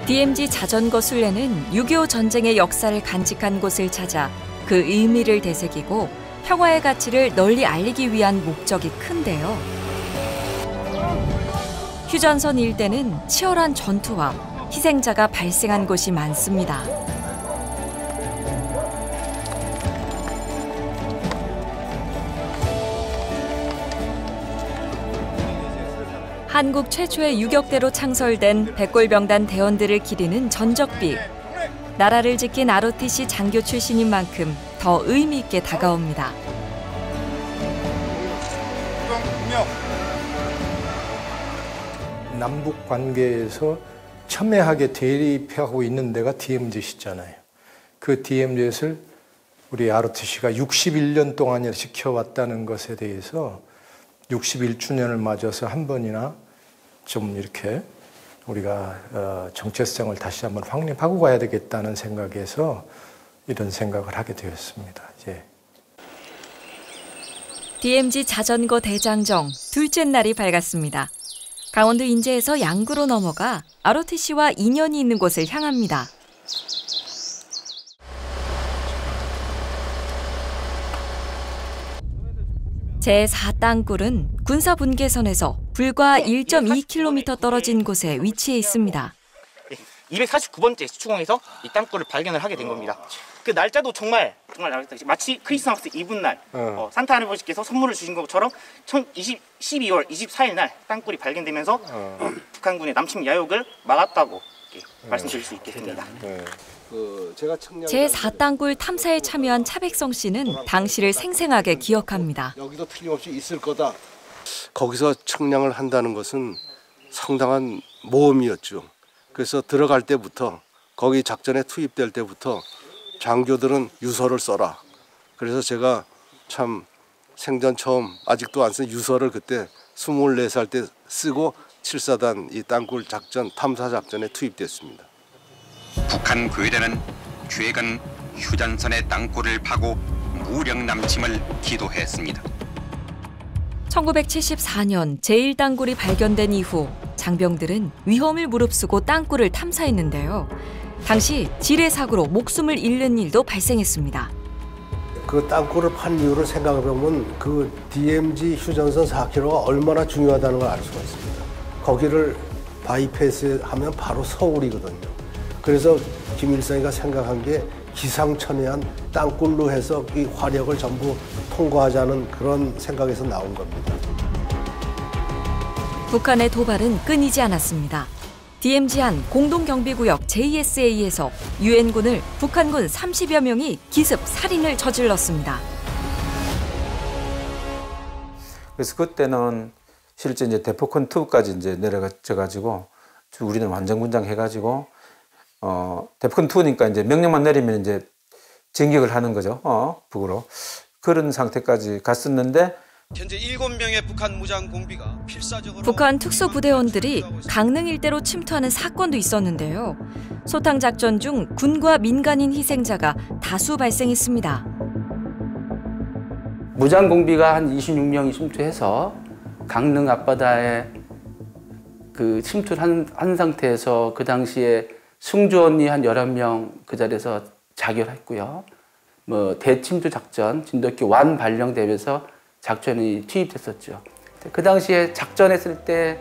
DMZ 자전거 순례는 6.25 전쟁의 역사를 간직한 곳을 찾아 그 의미를 되새기고 평화의 가치를 널리 알리기 위한 목적이 큰데요. 휴전선 일대는 치열한 전투와 희생자가 발생한 곳이 많습니다. 한국 최초의 유격대로 창설된 백골병단 대원들을 기리는 전적비. 나라를 지킨 ROTC 장교 출신인 만큼 더 의미 있게 다가옵니다. 남북 관계에서 첨예하게 대립하고 있는 데가 DMZ시잖아요. 그 DMZ를 우리 ROTC가 61년 동안 지켜왔다는 것에 대해서 61주년을 맞아서 한 번이나 좀 이렇게 우리가 정체성을 다시 한번 확립하고 가야 되겠다는 생각에서 이런 생각을 하게 되었습니다. 이제. DMZ 자전거 대장정 둘째 날이 밝았습니다. 강원도 인제에서 양구로 넘어가 ROTC와 인연이 있는 곳을 향합니다. 제4땅굴은 군사분계선에서 불과 1.2km 떨어진 곳에 위치해 있습니다. 249번째 수축항에서 이 땅굴을 발견을 하게 된 겁니다. 그 날짜도 정말 마치 크리스마스 이브 날 산타 할아버지께서 선물을 주신 것처럼 12월 24일 날 땅굴이 발견되면서 북한군의 남침 야욕을 막았다고 말씀드릴 수 있겠습니다. 제4땅굴 탐사에 참여한 차백성 씨는 당시를 생생하게 기억합니다. 여기도 틀림없이 있을 거다. 거기서 청량을 한다는 것은 상당한 모험이었죠. 그래서 들어갈 때부터 거기 작전에 투입될 때부터 장교들은 유서를 써라. 그래서 제가 참 생전 처음 아직도 안 쓴 유서를 그때 24살 때 쓰고 7사단 이 땅굴 작전 탐사 작전에 투입됐습니다. 북한 괴뢰는 최근 휴전선의 땅굴을 파고 무력 남침을 기도했습니다. 1974년 제1땅굴이 발견된 이후 장병들은 위험을 무릅쓰고 땅굴을 탐사했는데요. 당시 지뢰 사고로 목숨을 잃는 일도 발생했습니다. 그 땅굴을 판 이유를 생각해보면 그 DMZ 휴전선 4km가 얼마나 중요하다는 걸 알 수가 있습니다. 거기를 바이패스하면 바로 서울이거든요. 그래서 김일성이가 생각한 게 기상천외한 땅굴로 해서 이 화력을 전부 통과하자는 그런 생각에서 나온 겁니다. 북한의 도발은 끊이지 않았습니다. DMZ-한 공동경비구역 JSA에서 유엔군을 북한군 30여 명이 기습 살인을 저질렀습니다. 그래서 그때는 실제 이제 대포콘 2까지 이제 내려가지고 우리는 완전군장 해가지고 대포콘 2니까 이제 명령만 내리면 이제 진격을 하는 거죠. 북으로. 그런 상태까지 갔었는데 현재 7명의 북한 무장 공비가 필사적으로 북한 특수부대원들이 강릉 일대로 침투하는 사건도 있었는데요. 소탕 작전 중 군과 민간인 희생자가 다수 발생했습니다. 무장 공비가 한 26명이 침투해서 강릉 앞바다에 그 침투를 한 상태에서 그 당시에 승조원이 한 11명 그 자리에서 자결했고요. 대침투 작전, 진돗개 완 발령되면서 작전이 투입됐었죠. 그 당시에 작전했을 때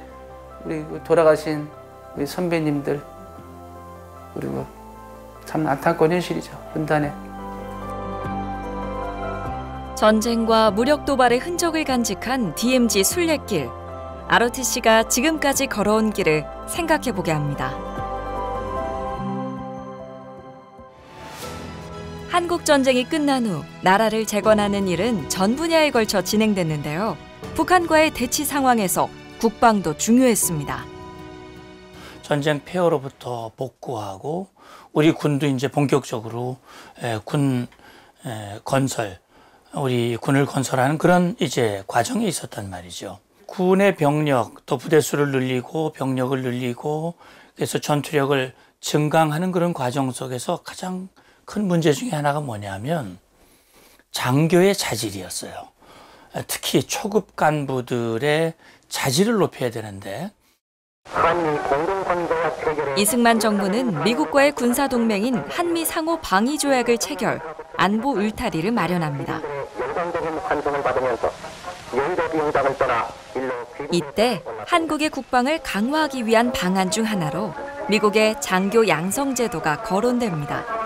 우리 돌아가신 우리 선배님들 그리고 참 안타까운 현실이죠. 분단에. 전쟁과 무력 도발의 흔적을 간직한 DMZ 순례길. ROTC가 지금까지 걸어온 길을 생각해보게 합니다. 한국전쟁이 끝난 후 나라를 재건하는 일은 전 분야에 걸쳐 진행됐는데요. 북한과의 대치 상황에서 국방도 중요했습니다. 전쟁 폐허로부터 복구하고 우리 군도 이제 본격적으로 군 건설, 우리 군을 건설하는 그런 이제 과정이 있었단 말이죠. 군의 병력 또 부대수를 늘리고 병력을 늘리고 그래서 전투력을 증강하는 그런 과정 속에서 가장 큰 문제 중에 하나가 뭐냐면 장교의 자질이었어요. 특히 초급 간부들의 자질을 높여야 되는데 이승만 정부는 미국과의 군사 동맹인 한미 상호 방위 조약을 체결, 안보 울타리를 마련합니다. 이때 한국의 국방을 강화하기 위한 방안 중 하나로 미국의 장교 양성 제도가 거론됩니다.